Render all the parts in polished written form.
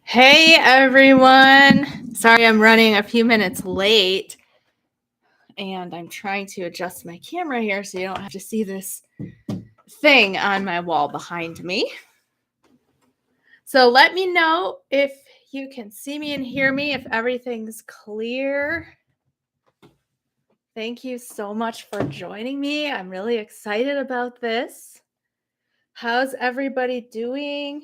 Hey everyone! Sorry I'm running a few minutes late and I'm trying to adjust my camera here so you don't have to see this thing on my wall behind me. So let me know if you can see me and hear me, if everything's clear. Thank you so much for joining me. I'm really excited about this. How's everybody doing?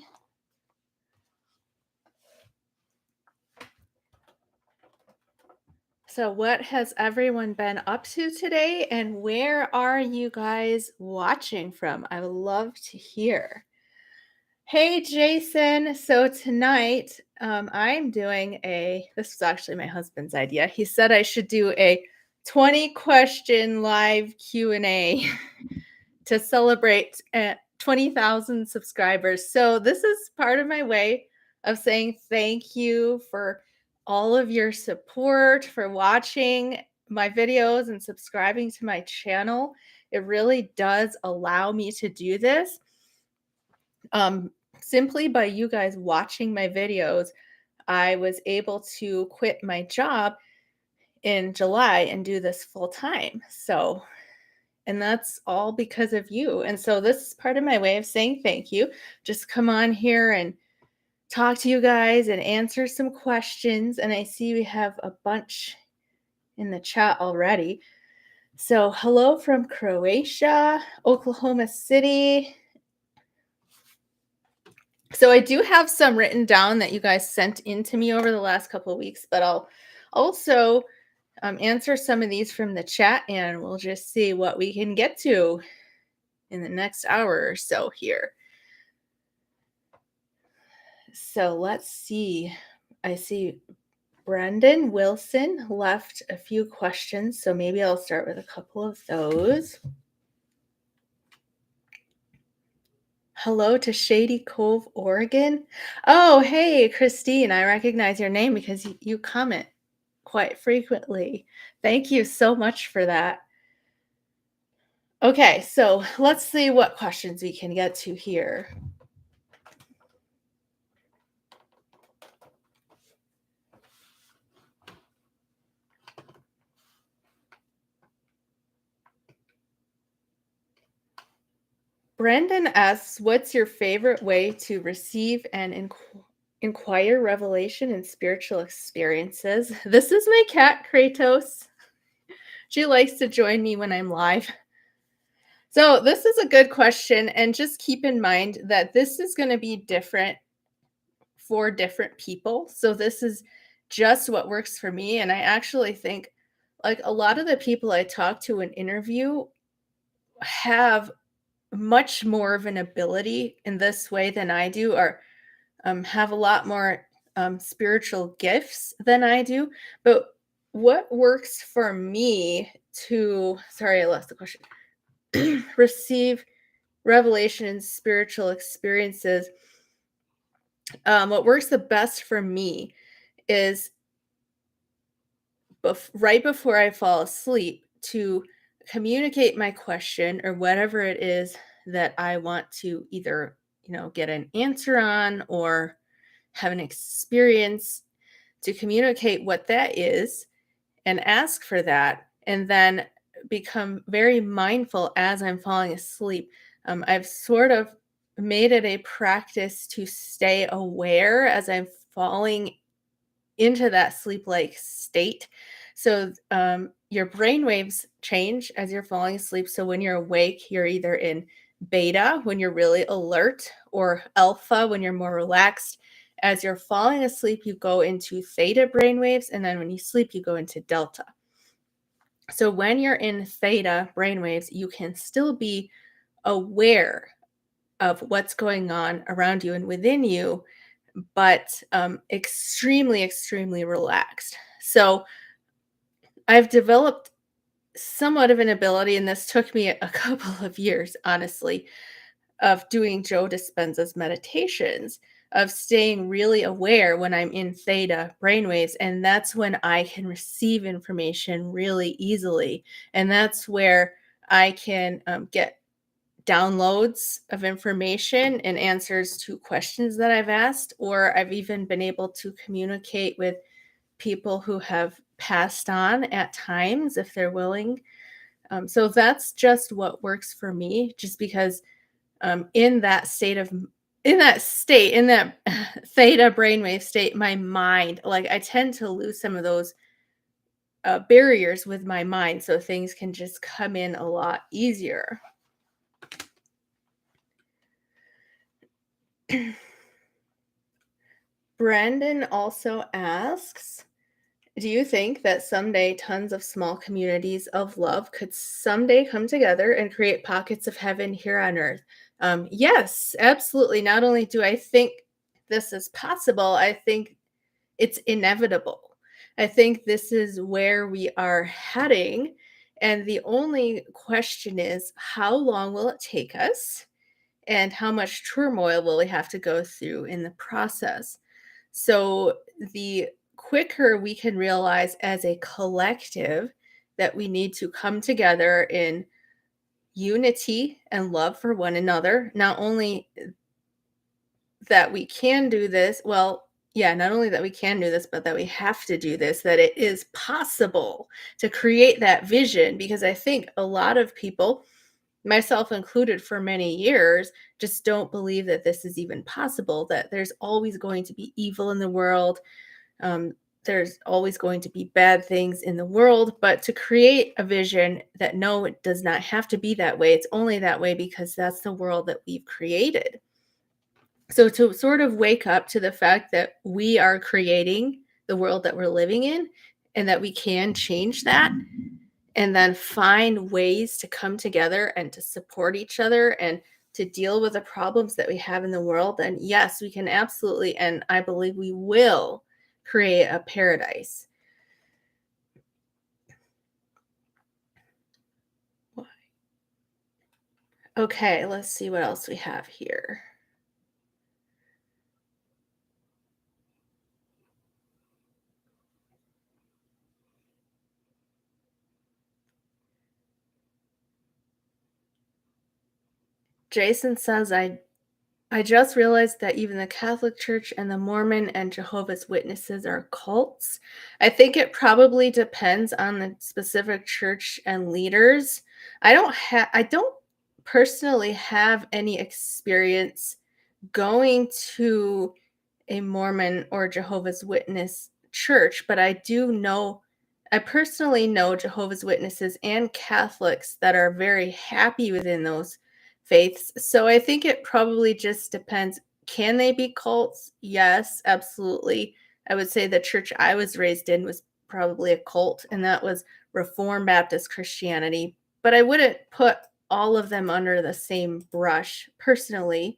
So what has everyone been up to today, and where are you guys watching from? I would love to hear. Hey, Jason. So tonight, I'm doing this was actually my husband's idea. He said I should do a 20 question live Q&A to celebrate 20,000 subscribers. So this is part of my way of saying thank you for all of your support, for watching my videos and subscribing to my channel. It really does allow me to do this. Simply by you guys watching my videos, I was able to quit my job in July and do this full time. And that's all because of you. And so this is part of my way of saying thank you. Just come on here and talk to you guys and answer some questions. And I see we have a bunch in the chat already. So hello from Croatia, Oklahoma City. So I do have some written down that you guys sent in to me over the last couple of weeks, but I'll also answer some of these from the chat, and we'll just see what we can get to in the next hour or so here. So let's see. I see Brendan Wilson left a few questions, so maybe I'll start with a couple of those. Hello to Shady Cove, Oregon. Oh, hey, Christine. I recognize your name because you comment quite frequently. Thank you so much for that. Okay, so let's see what questions we can get to here. Brendan asks, what's your favorite way to receive and inquire revelation and spiritual experiences? This is my cat, Kratos. She likes to join me when I'm live. So this is a good question, and just keep in mind that this is going to be different for different people. So this is just what works for me, and I actually think like a lot of the people I talk to and interview have much more of an ability in this way than I do, or have a lot more spiritual gifts than I do. But what works for me sorry, I lost the question, receive revelation and spiritual experiences, what works the best for me is right before I fall asleep to communicate my question or whatever it is that I want to either, get an answer on or have an experience, to communicate what that is and ask for that, and then become very mindful as I'm falling asleep. I've sort of made it a practice to stay aware as I'm falling into that sleep-like state. So your brain waves change as you're falling asleep. So when you're awake, you're either in beta when you're really alert, or alpha when you're more relaxed. As you're falling asleep, you go into theta brainwaves, and then when you sleep, you go into delta. So when you're in theta brainwaves, you can still be aware of what's going on around you and within you, but extremely, extremely relaxed. So I've developed somewhat of an ability, and this took me a couple of years, honestly, of doing Joe Dispenza's meditations, of staying really aware when I'm in theta brainwaves. And that's when I can receive information really easily. And that's where I can get downloads of information and answers to questions that I've asked, or I've even been able to communicate with people who have passed on at times if they're willing. So that's just what works for me, just because in that state of in that state, in that theta brainwave state, my mind, like I tend to lose some of those barriers with my mind, so things can just come in a lot easier. Brandon also asks, do you think that someday tons of small communities of love could someday come together and create pockets of heaven here on earth? Yes, absolutely. Not only do I think this is possible, I think it's inevitable. I think this is where we are heading. And the only question is, how long will it take us? And how much turmoil will we have to go through in the process? So, the quicker we can realize as a collective that we need to come together in unity and love for one another, not only that we can do this, well, yeah, not only that we can do this, but that we have to do this, that it is possible to create that vision. Because I think a lot of people, myself included for many years, just don't believe that this is even possible, that there's always going to be evil in the world. Um, there's always going to be bad things in the world, but to create a vision that no, it does not have to be that way. It's only that way because that's the world that we've created. So to sort of wake up to the fact that we are creating the world that we're living in and that we can change that, and then find ways to come together and to support each other and to deal with the problems that we have in the world, then yes, we can absolutely, and I believe we will, create a paradise. Okay, let's see what else we have here. Jason says, I just realized that even the Catholic Church and the Mormon and Jehovah's Witnesses are cults. I think it probably depends on the specific church and leaders. I don't personally have any experience going to a Mormon or Jehovah's Witness church, but I personally know Jehovah's Witnesses and Catholics that are very happy within those faiths. So I think it probably just depends. Can they be cults? Yes, absolutely. I would say the church I was raised in was probably a cult, and that was Reformed Baptist Christianity. But I wouldn't put all of them under the same brush personally.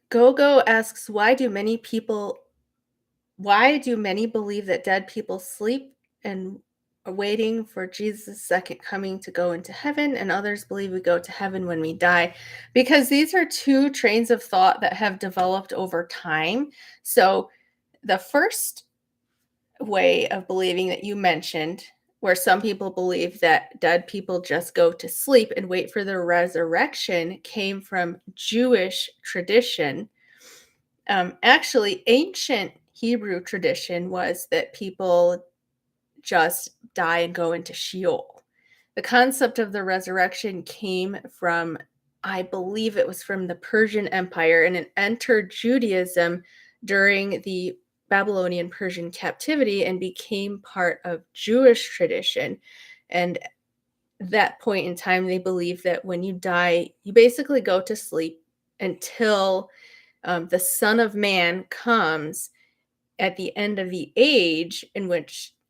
Gogo asks, why do many believe that dead people sleep and are waiting for Jesus' second coming to go into heaven, and others believe we go to heaven when we die? Because these are two trains of thought that have developed over time. So the first way of believing that you mentioned, where some people believe that dead people just go to sleep and wait for their resurrection, came from Jewish tradition. Actually, ancient Hebrew tradition was that people just die and go into Sheol. The concept of the resurrection came from, I believe it was from the Persian Empire, and it entered Judaism during the Babylonian Persian captivity and became part of Jewish tradition. And that point in time, they believe that when you die, you basically go to sleep until the Son of Man comes at the end of the age,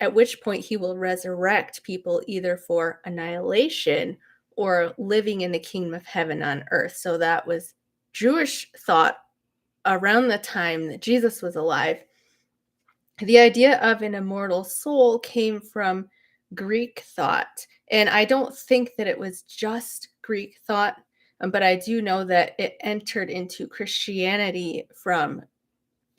at which point he will resurrect people either for annihilation or living in the kingdom of heaven on earth. So that was Jewish thought around the time that Jesus was alive. The idea of an immortal soul came from Greek thought. And I don't think that it was just Greek thought, but I do know that it entered into Christianity from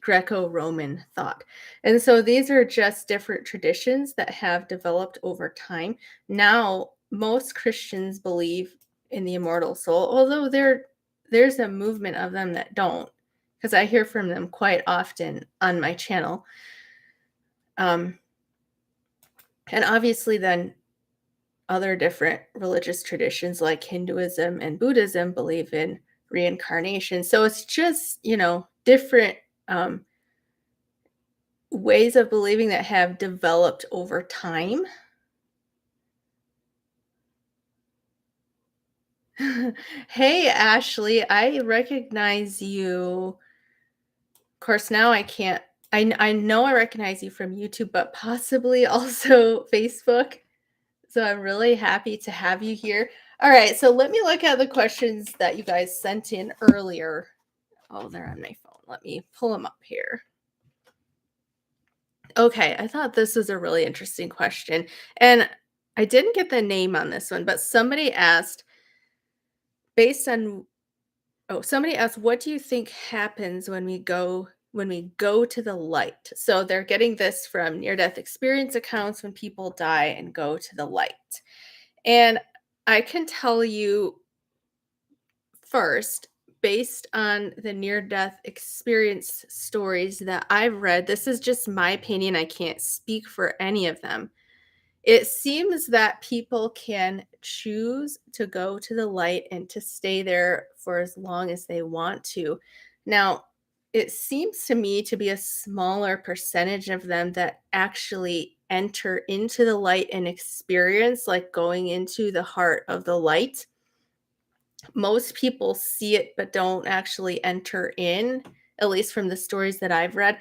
Greco-Roman thought. And so these are just different traditions that have developed over time. Now, most Christians believe in the immortal soul, although there's a movement of them that don't, because I hear from them quite often on my channel. And obviously then other different religious traditions like Hinduism and Buddhism believe in reincarnation. So it's just, different um, ways of believing that have developed over time. Hey, Ashley, I recognize you. Of course, now I can't. I know I recognize you from YouTube, but possibly also Facebook. So I'm really happy to have you here. All right, so let me look at the questions that you guys sent in earlier. Oh, they're on my phone. Let me pull them up here. Okay, I thought this was a really interesting question. And I didn't get the name on this one, but based on somebody asked, what do you think happens when we go to the light? So they're getting this from near-death experience accounts when people die and go to the light. And I can tell you first, based on the near-death experience stories that I've read, this is just my opinion. I can't speak for any of them. It seems that people can choose to go to the light and to stay there for as long as they want to. Now, it seems to me to be a smaller percentage of them that actually enter into the light and experience, like going into the heart of the light. Most people see it but don't actually enter in, at least from the stories that I've read.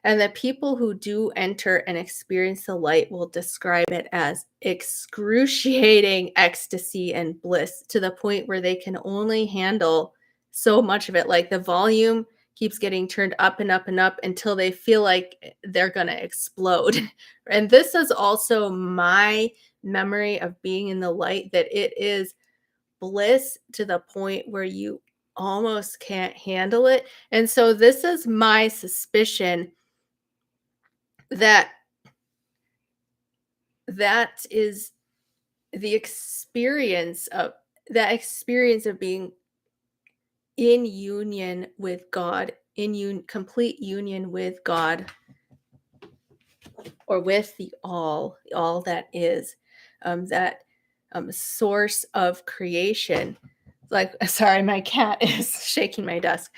And the people who do enter and experience the light will describe it as excruciating ecstasy and bliss, to the point where they can only handle so much of it. Like the volume keeps getting turned up and up and up until they feel like they're going to explode. And this is also my memory of being in the light, that it is bliss to the point where you almost can't handle it. And so this is my suspicion that that is the experience of being in union with God, complete union with God, or with the all that is, that source of creation. Like, sorry, my cat is shaking my desk.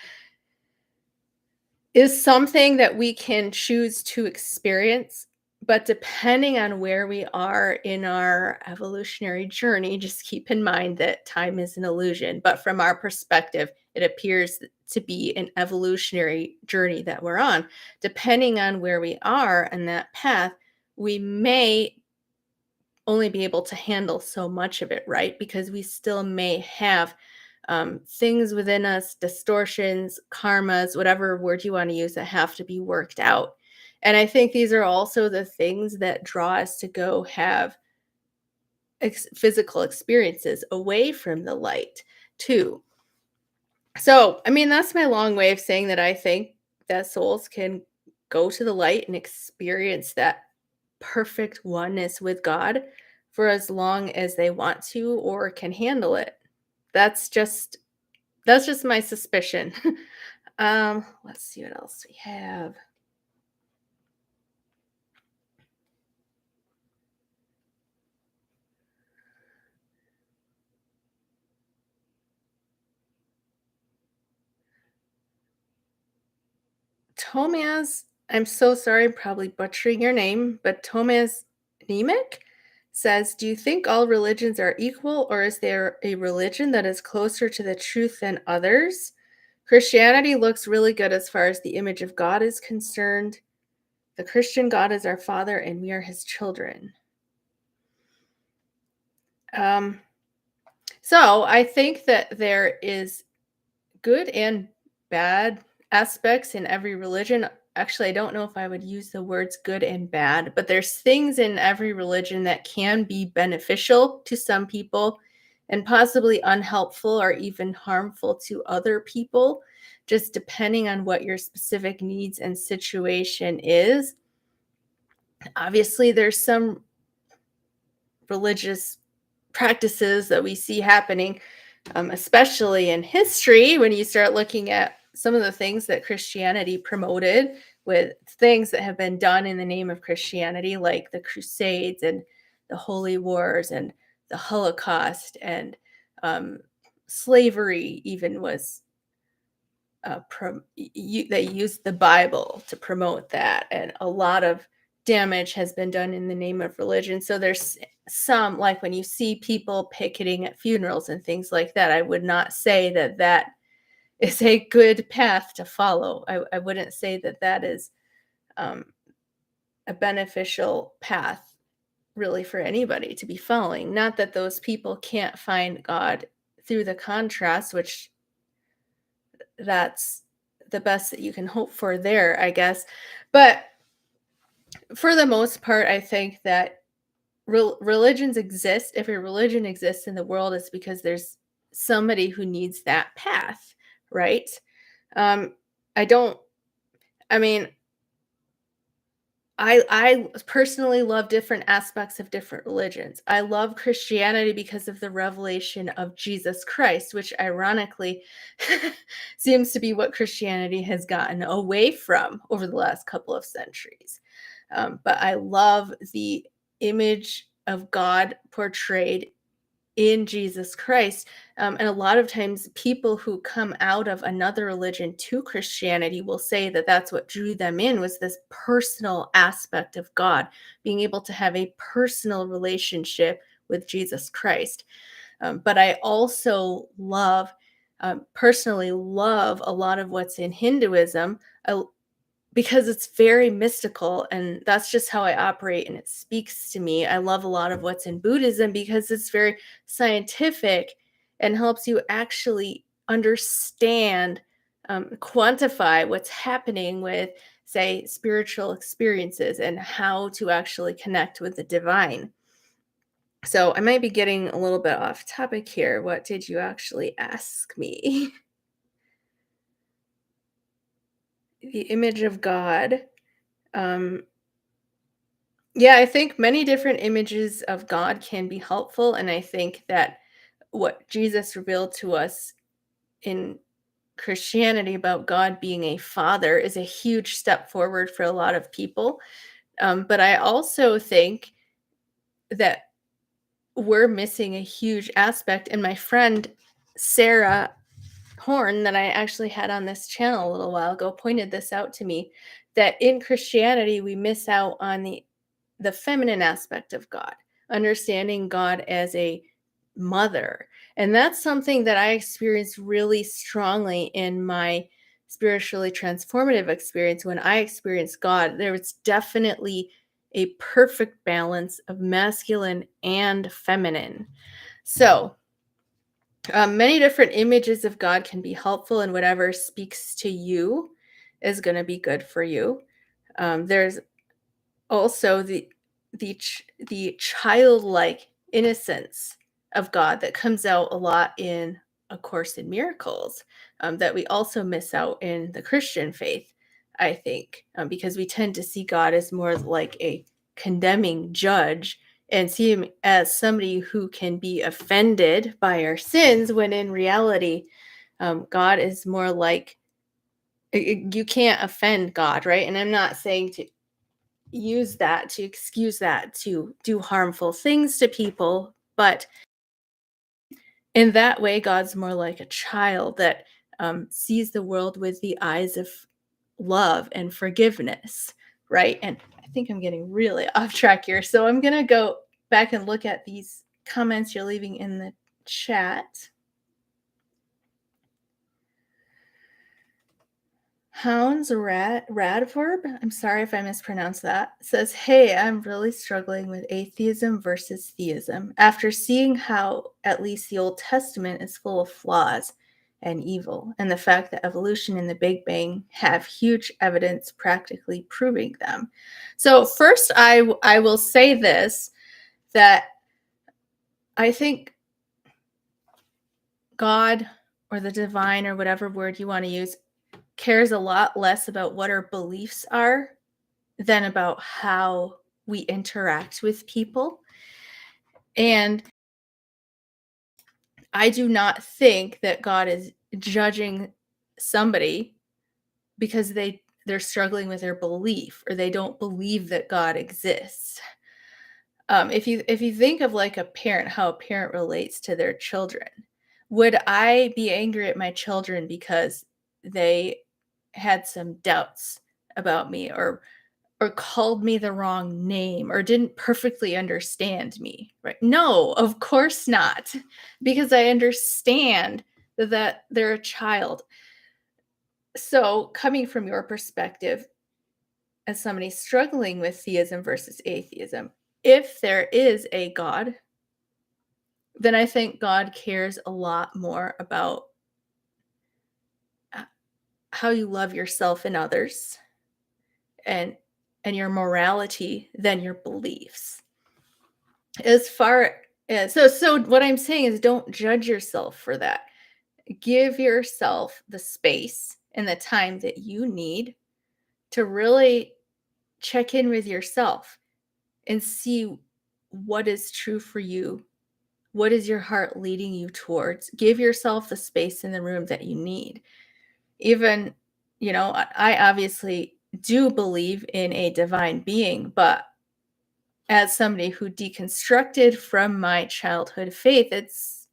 Is something that we can choose to experience, but depending on where we are in our evolutionary journey, just keep in mind that time is an illusion. But from our perspective, it appears to be an evolutionary journey that we're on. Depending on where we are in that path, we may only be able to handle so much of it, right? Because we still may have things within us, distortions, karmas, whatever word you want to use, that have to be worked out. And I think these are also the things that draw us to go have physical experiences away from the light, too. So, I mean, that's my long way of saying that I think that souls can go to the light and experience that perfect oneness with God for as long as they want to or can handle it. That's just my suspicion. Let's see what else we have. Tomaz, I'm so sorry, I'm probably butchering your name, but Tomaz Nemec says, do you think all religions are equal, or is there a religion that is closer to the truth than others? Christianity looks really good as far as the image of God is concerned. The Christian God is our Father, and we are his children. So I think that there is good and bad aspects in every religion. Actually, I don't know if I would use the words good and bad, but there's things in every religion that can be beneficial to some people and possibly unhelpful or even harmful to other people, just depending on what your specific needs and situation is. Obviously, there's some religious practices that we see happening, especially in history, when you start looking at some of the things that Christianity promoted, with things that have been done in the name of Christianity, like the Crusades and the Holy Wars and the Holocaust, and slavery even was they used the Bible to promote that, and a lot of damage has been done in the name of religion. So there's some, like when you see people picketing at funerals and things like that, I would not say that that is a good path to follow. I wouldn't say that that is um, a beneficial path really for anybody to be following. Not that those people can't find God through the contrast, which that's the best that you can hope for there, I guess. But for the most part, I think that religions exist. If a religion exists in the world, it's because there's somebody who needs that path, right? Um, I don't, I mean, I personally love different aspects of different religions. I love Christianity because of the revelation of Jesus Christ, which ironically seems to be what Christianity has gotten away from over the last couple of centuries. But I love the image of God portrayed in Jesus Christ. And a lot of times, people who come out of another religion to Christianity will say that that's what drew them in, was this personal aspect of God, being able to have a personal relationship with Jesus Christ. But I also personally love a lot of what's in Hinduism. Because it's very mystical, and that's just how I operate, and it speaks to me. I love a lot of what's in Buddhism because it's very scientific and helps you actually understand, quantify what's happening with, say, spiritual experiences and how to actually connect with the divine. So I might be getting a little bit off topic here. What did you actually ask me? The image of God. Um, Yeah, I think many different images of God can be helpful. And I think that what Jesus revealed to us in Christianity about God being a father is a huge step forward for a lot of people. But I also think that we're missing a huge aspect. And my friend Sarah Horn, that I actually had on this channel a little while ago, pointed this out to me, that in Christianity, we miss out on the feminine aspect of God, understanding God as a mother. And that's something that I experienced really strongly in my spiritually transformative experience. When I experienced God, there was definitely a perfect balance of masculine and feminine. So, many different images of God can be helpful, and whatever speaks to you is going to be good for you. There's also the childlike innocence of God that comes out a lot in A Course in Miracles, that we also miss out in the Christian faith, I think, because we tend to see God as more like a condemning judge and see him as somebody who can be offended by our sins, when in reality, God is more like, you can't offend God, right? And I'm not saying to use that to excuse that to do harmful things to people, but in that way, God's more like a child that sees the world with the eyes of love and forgiveness, right? And I think I'm getting really off track here, so I'm gonna go back and look at these comments you're leaving in the chat. Hounds Radverb, I'm sorry if I mispronounced that, says, "Hey, I'm really struggling with atheism versus theism after seeing how at least the Old Testament is full of flaws and evil, and the fact that evolution and the Big Bang have huge evidence practically proving them." So first, I will say this, that I think God, or the divine, or whatever word you want to use, cares a lot less about what our beliefs are than about how we interact with people. And I do not think that God is judging somebody because they're struggling with their belief or they don't believe that God exists. If you think of like a parent, how a parent relates to their children, would I be angry at my children because they had some doubts about me or called me the wrong name or didn't perfectly understand me, right? No, of course not, because I understand that they're a child. So, coming from your perspective, as somebody struggling with theism versus atheism, if there is a God, then I think God cares a lot more about how you love yourself and others and your morality than your beliefs. As far as so what I'm saying is don't judge yourself for that. Give yourself the space and the time that you need to really check in with yourself and see what is true for you. What is your heart leading you towards? Give yourself the space in the room that you need. Even, I obviously do believe in a divine being, but as somebody who deconstructed from my childhood faith, it's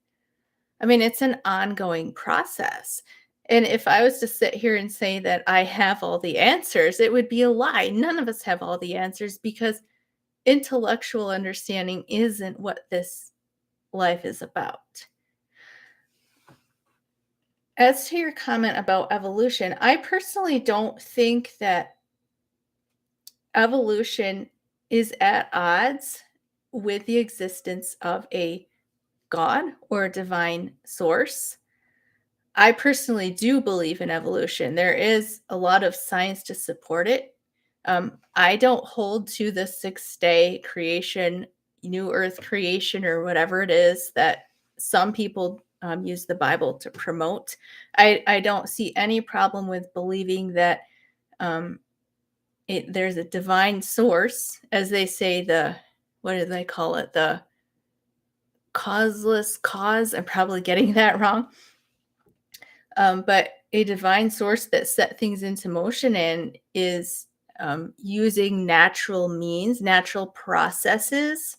an ongoing process. And if I was to sit here and say that I have all the answers, it would be a lie. None of us have all the answers because intellectual understanding isn't what this life is about. As to your comment about evolution, I personally don't think that evolution is at odds with the existence of a God or a divine source. I personally do believe in evolution. There is a lot of science to support it. I don't hold to the 6-day creation, new earth creation, or whatever it is that some people use the Bible to promote. I don't see any problem with believing that there's a divine source, as they say, what do they call it? The causeless cause. I'm probably getting that wrong. But a divine source that set things into motion and is using natural means, natural processes.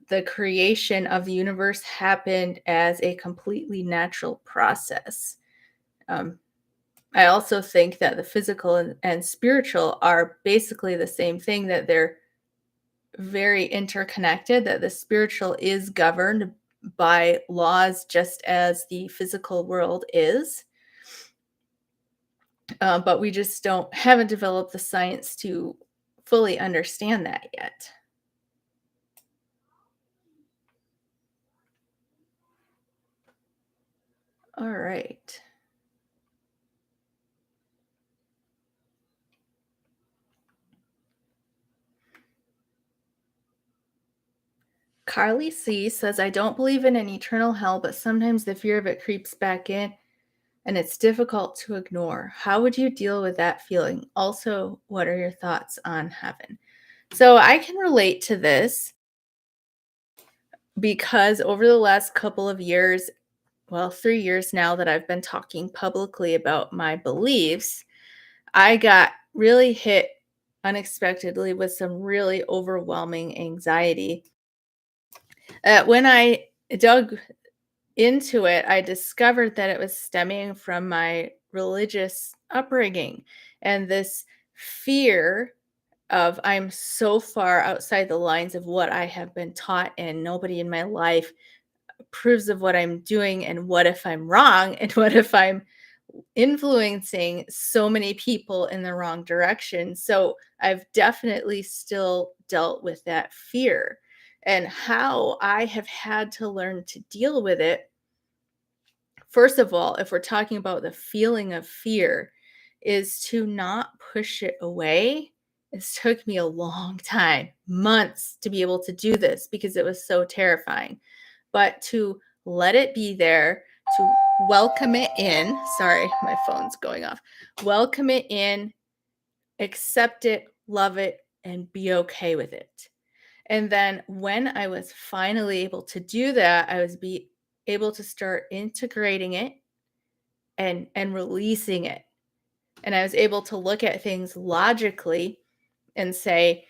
The creation of the universe happened as a completely natural process. I also think that the physical and spiritual are basically the same thing, that they're very interconnected, that the spiritual is governed by laws just as the physical world is. But we just haven't developed the science to fully understand that yet. All right. Carly C says, I don't believe in an eternal hell, but sometimes the fear of it creeps back in and it's difficult to ignore. How would you deal with that feeling? Also, what are your thoughts on heaven? So I can relate to this because over the last couple of years, 3 years now that I've been talking publicly about my beliefs, I got really hit unexpectedly with some really overwhelming anxiety. When I dug into it, I discovered that it was stemming from my religious upbringing and this fear of I'm so far outside the lines of what I have been taught, and nobody in my life approves of what I'm doing. And what if I'm wrong? And what if I'm influencing so many people in the wrong direction? So I've definitely still dealt with that fear, and how I have had to learn to deal with it. First of all, if we're talking about the feeling of fear, is to not push it away. It took me a long time, months, to be able to do this because it was so terrifying. But to let it be there, to welcome it in. Sorry, my phone's going off. Welcome it in, accept it, love it, and be okay with it. And then when I was finally able to do that, I was able to start integrating it and releasing it. And I was able to look at things logically and say,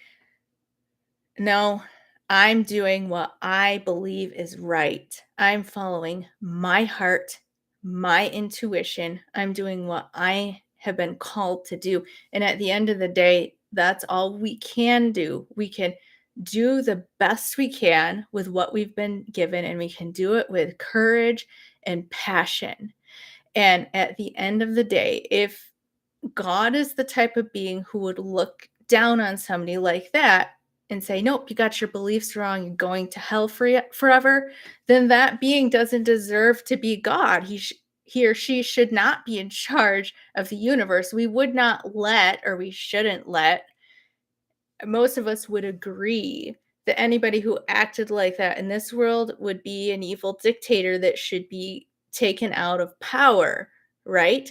no, I'm doing what I believe is right. I'm following my heart, my intuition. I'm doing what I have been called to do. And at the end of the day, that's all we can do. We can do the best we can with what we've been given, and we can do it with courage and passion. And at the end of the day, if God is the type of being who would look down on somebody like that and say, "Nope, you got your beliefs wrong. You're going to hell forever," then that being doesn't deserve to be God. He or she should not be in charge of the universe. We would not let, or we shouldn't let, most of us would agree that anybody who acted like that in this world would be an evil dictator that should be taken out of power, right?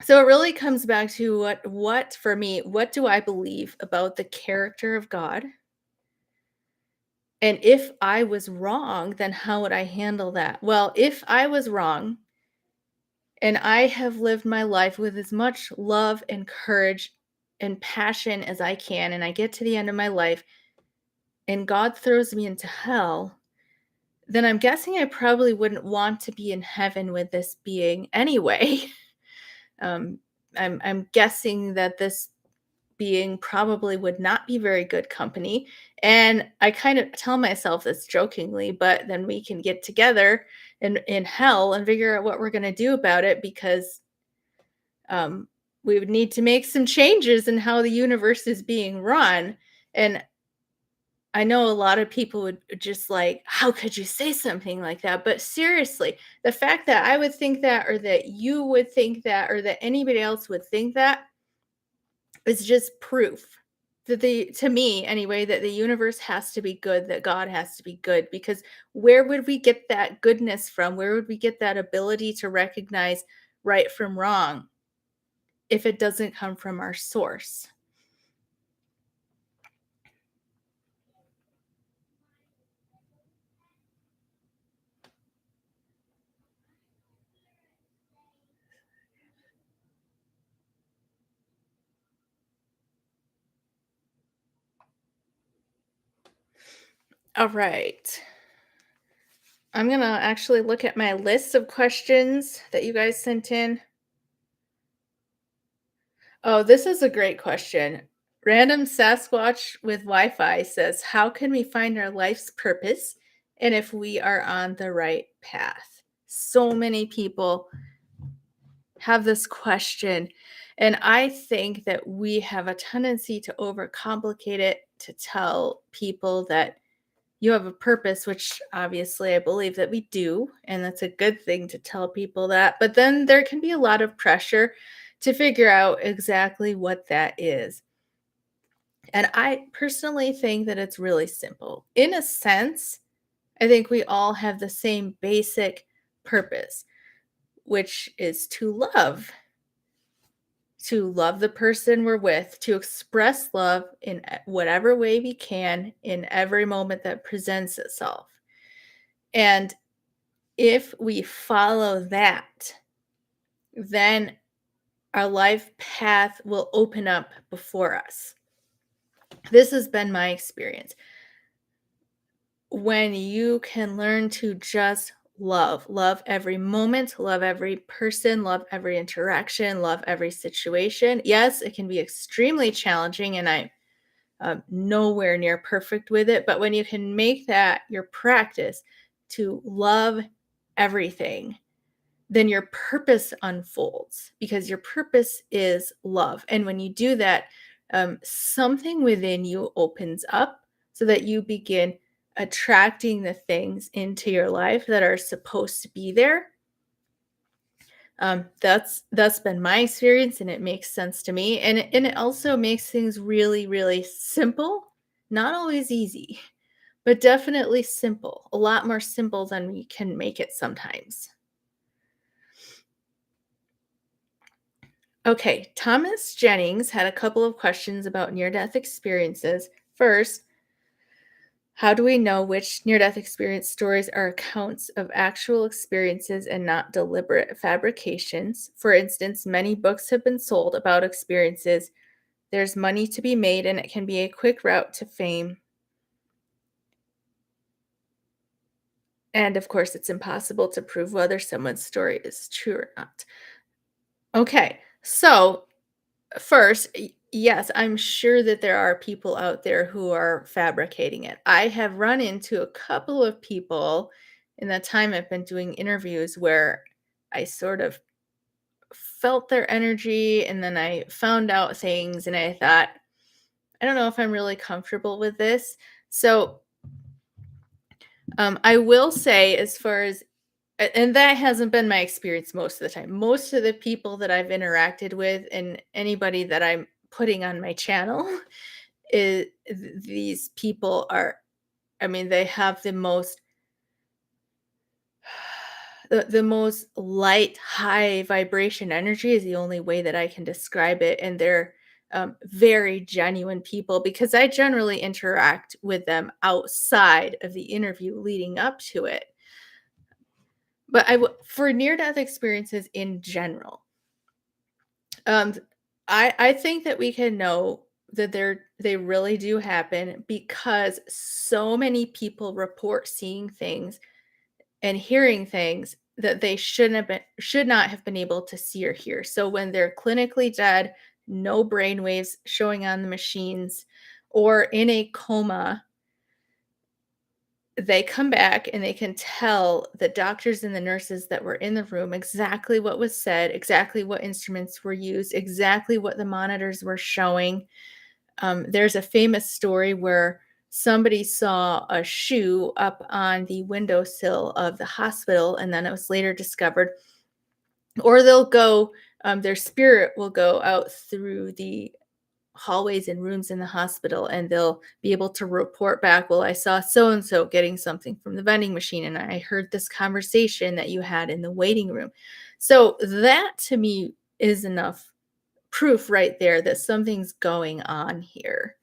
So it really comes back to what for me, what do I believe about the character of God? And if I was wrong, then how would I handle that? Well, if I was wrong and I have lived my life with as much love and courage and passion as I can, and I get to the end of my life and God throws me into hell, then I'm guessing I probably wouldn't want to be in heaven with this being anyway. um, I'm guessing that this being probably would not be very good company. And I kind of tell myself this jokingly, but then we can get together in hell and figure out what we're going to do about it, because um, we would need to make some changes in how the universe is being run. And I know a lot of people would just like, how could you say something like that? But seriously, the fact that I would think that, or that you would think that, or that anybody else would think that, it's just proof that to me anyway, that the universe has to be good, that God has to be good, because where would we get that goodness from? Where would we get that ability to recognize right from wrong if it doesn't come from our source? All right. I'm going to actually look at my list of questions that you guys sent in. Oh, this is a great question. Random Sasquatch with Wi-Fi says, "How can we find our life's purpose and if we are on the right path?" So many people have this question, and I think that we have a tendency to overcomplicate it, to tell people that you have a purpose, which obviously I believe that we do, and that's a good thing to tell people that. But then there can be a lot of pressure to figure out exactly what that is. And I personally think that it's really simple. In a sense, I think we all have the same basic purpose, which is to love the person we're with, to express love in whatever way we can in every moment that presents itself. And if we follow that, then our life path will open up before us. This has been my experience. When you can learn to just love every moment, love every person, love every interaction, love every situation. Yes, it can be extremely challenging, and I'm nowhere near perfect with it. But when you can make that your practice to love everything, then your purpose unfolds, because your purpose is love. And when you do that, something within you opens up so that you begin attracting the things into your life that are supposed to be there. That's been my experience, and it makes sense to me. And it also makes things really, really simple. Not always easy, but definitely simple. A lot more simple than we can make it sometimes. Okay, Thomas Jennings had a couple of questions about near death experiences. First, how do we know which near death experience stories are accounts of actual experiences and not deliberate fabrications? For instance, many books have been sold about experiences. There's money to be made, and it can be a quick route to fame. And of course, it's impossible to prove whether someone's story is true or not. Okay, so first, yes, I'm sure that there are people out there who are fabricating it. I have run into a couple of people in the time I've been doing interviews where I sort of felt their energy and then I found out things and I thought, I don't know if I'm really comfortable with this. So I will say, as far as and that hasn't been my experience most of the time. Most of the people that I've interacted with and anybody that I'm putting on my channel is these people are, I mean, they have the most the most light, high vibration energy is the only way that I can describe it, and they're very genuine people because I generally interact with them outside of the interview leading up to it. But for near death experiences in general, um, I think that we can know that they really do happen because so many people report seeing things and hearing things that they should not have been able to see or hear. So when they're clinically dead, no brain waves showing on the machines, or in a coma, they come back and they can tell the doctors and the nurses that were in the room exactly what was said, exactly what instruments were used, exactly what the monitors were showing. There's a famous story where somebody saw a shoe up on the windowsill of the hospital, and then it was later discovered. Or their spirit will go out through the hallways and rooms in the hospital and they'll be able to report back, well, I saw so and so getting something from the vending machine and I heard this conversation that you had in the waiting room. So that to me is enough proof right there that something's going on here.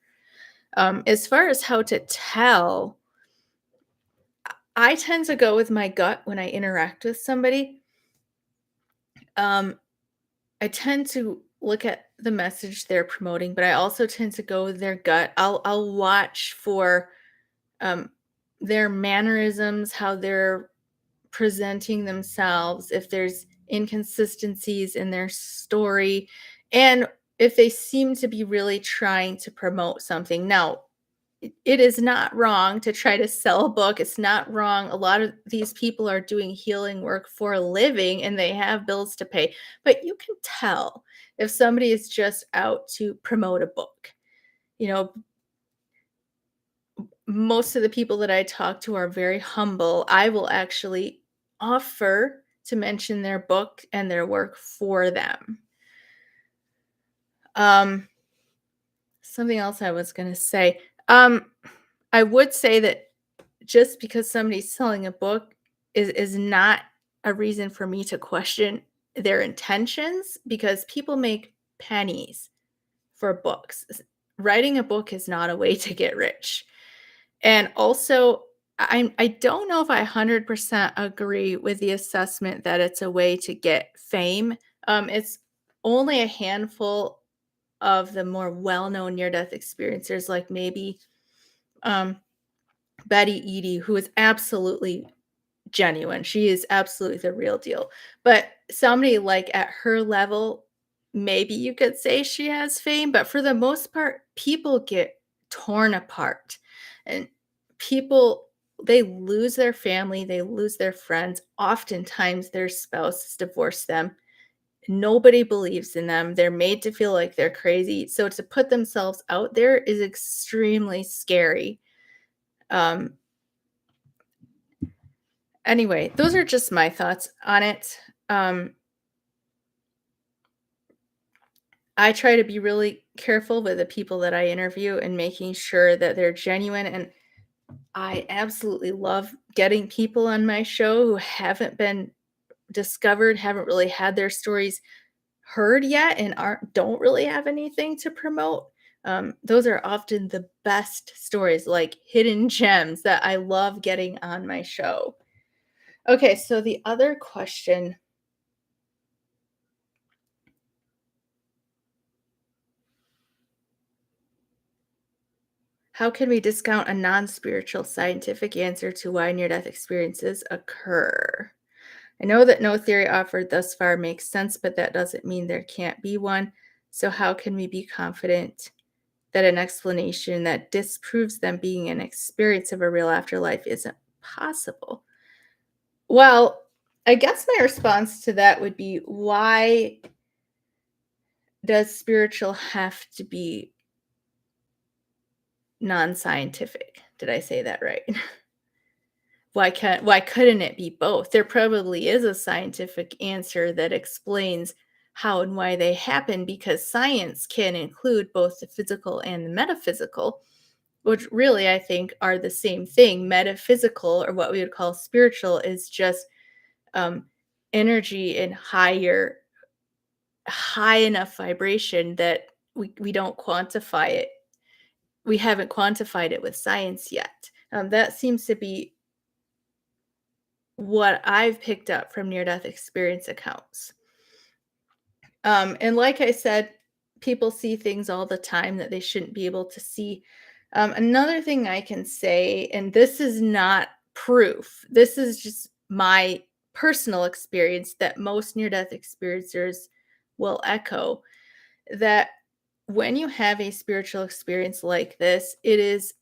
As far as how to tell, I tend to go with my gut when I interact with somebody. um, I tend to look at the message they're promoting, but I also tend to go with their gut. I'll watch for um, their mannerisms, how they're presenting themselves, if there's inconsistencies in their story, and if they seem to be really trying to promote something. Now, it is not wrong to try to sell a book. It's not wrong. A lot of these people are doing healing work for a living and they have bills to pay. But you can tell if somebody is just out to promote a book. You know, most of the people that I talk to are very humble. I will actually offer to mention their book and their work for them. Um, Something else I was going to say. I would say that just because somebody's selling a book is not a reason for me to question their intentions, because people make pennies for books. Writing a book is not a way to get rich. And also, I don't know if I 100% agree with the assessment that it's a way to get fame. It's only a handful of the more well-known near-death experiencers, like maybe um, Betty Eady, who is absolutely genuine. She is absolutely the real deal. But somebody like at her level, maybe you could say she has fame, but for the most part, people get torn apart. And people, they lose their family, they lose their friends. Oftentimes their spouses divorce them. Nobody believes in them. They're made to feel like they're crazy. So to put themselves out there is extremely scary. Um, Anyway, those are just my thoughts on it. I try to be really careful with the people that I interview and making sure that they're genuine. And I absolutely love getting people on my show who haven't been discovered, haven't really had their stories heard yet and don't really have anything to promote. Those are often the best stories, like hidden gems that I love getting on my show. Okay, so the other question, how can we discount a non-spiritual scientific answer to why near-death experiences occur? I know that no theory offered thus far makes sense, but that doesn't mean there can't be one. So how can we be confident that an explanation that disproves them being an experience of a real afterlife isn't possible? Well, I guess my response to that would be, why does spiritual have to be non-scientific? Did I say that right? Why couldn't it be both? There probably is a scientific answer that explains how and why they happen, because science can include both the physical and the metaphysical, which really I think are the same thing. Metaphysical, or what we would call spiritual, is just um, energy in high enough vibration that we don't quantify it. We haven't quantified it with science yet. That seems to be what I've picked up from near-death experience accounts. And like I said, people see things all the time that they shouldn't be able to see. Another thing I can say, and this is not proof, this is just my personal experience that most near-death experiencers will echo, that when you have a spiritual experience like this, it is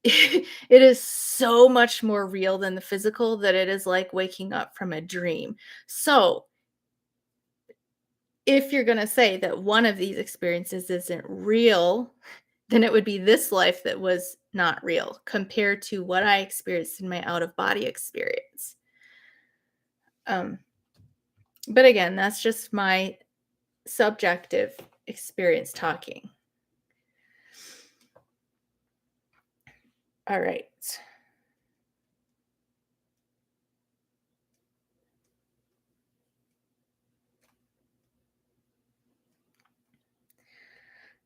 it is so much more real than the physical, that it is like waking up from a dream. So, if you're going to say that one of these experiences isn't real, then it would be this life that was not real compared to what I experienced in my out of body experience. Um, but again, that's just my subjective experience talking. All right.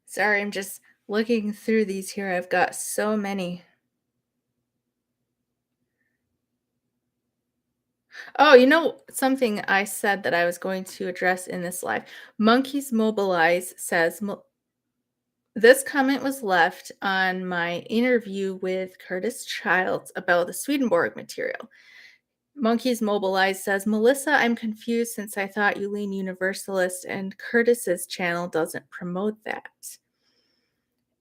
Sorry, I'm just looking through these here. I've got so many. Oh, something I said that I was going to address in this live. Monkeys Mobilize says, this comment was left on my interview with Curtis Childs about the Swedenborg material. Monkeys Mobilize says, Melissa, I'm confused since I thought you lean Universalist and Curtis's channel doesn't promote that.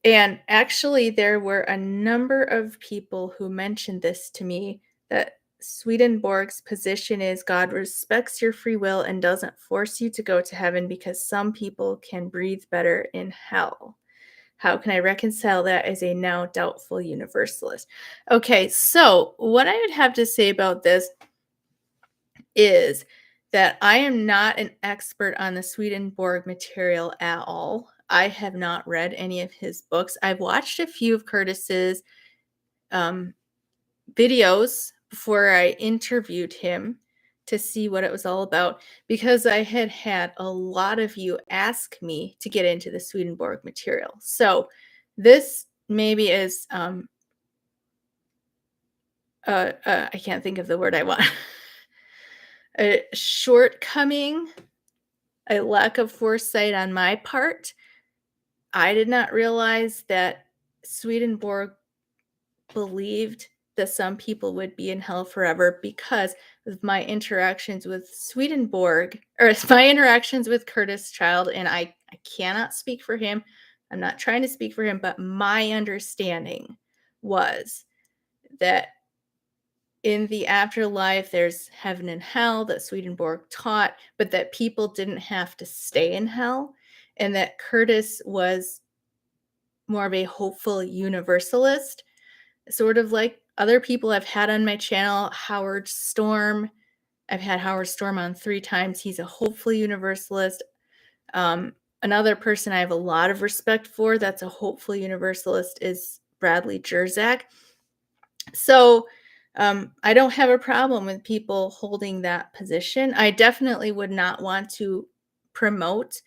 And actually, there were a number of people who mentioned this to me, that Swedenborg's position is God respects your free will and doesn't force you to go to heaven because some people can breathe better in hell. How can I reconcile that as a now doubtful universalist? Okay, so what I would have to say about this is that I am not an expert on the Swedenborg material at all. I have not read any of his books. I've watched a few of Curtis's videos before I interviewed him to see what it was all about, because I had had a lot of you ask me to get into the Swedenborg material. So this maybe is I can't think of the word I want. A shortcoming, a lack of foresight on my part. I did not realize that Swedenborg believed that some people would be in hell forever, because of my interactions with Swedenborg, or my interactions with Curtis Child, and I cannot speak for him. I'm not trying to speak for him, but my understanding was that in the afterlife, there's heaven and hell that Swedenborg taught, but that people didn't have to stay in hell, and that Curtis was more of a hopeful universalist, sort of like other people I've had on my channel. Howard Storm. I've had Howard Storm on 3 times. He's a hopeful universalist. Another person I have a lot of respect for that's a hopeful universalist is Bradley Jersak. So I don't have a problem with people holding that position. I definitely would not want to promote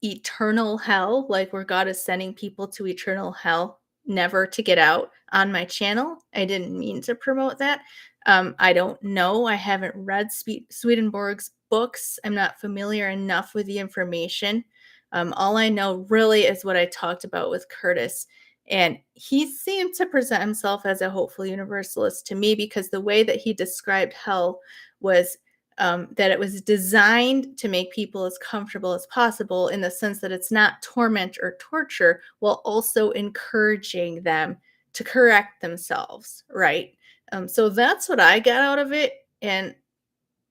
eternal hell, like where God is sending people to eternal hell, never to get out on my channel. I didn't mean to promote that. I don't know. I haven't read Swedenborg's books. I'm not familiar enough with the information. All I know really is what I talked about with Curtis. And he seemed to present himself as a hopeful universalist to me because the way that he described hell was that it was designed to make people as comfortable as possible in the sense that it's not torment or torture, while also encouraging them to correct themselves, right? So that's what I got out of it. And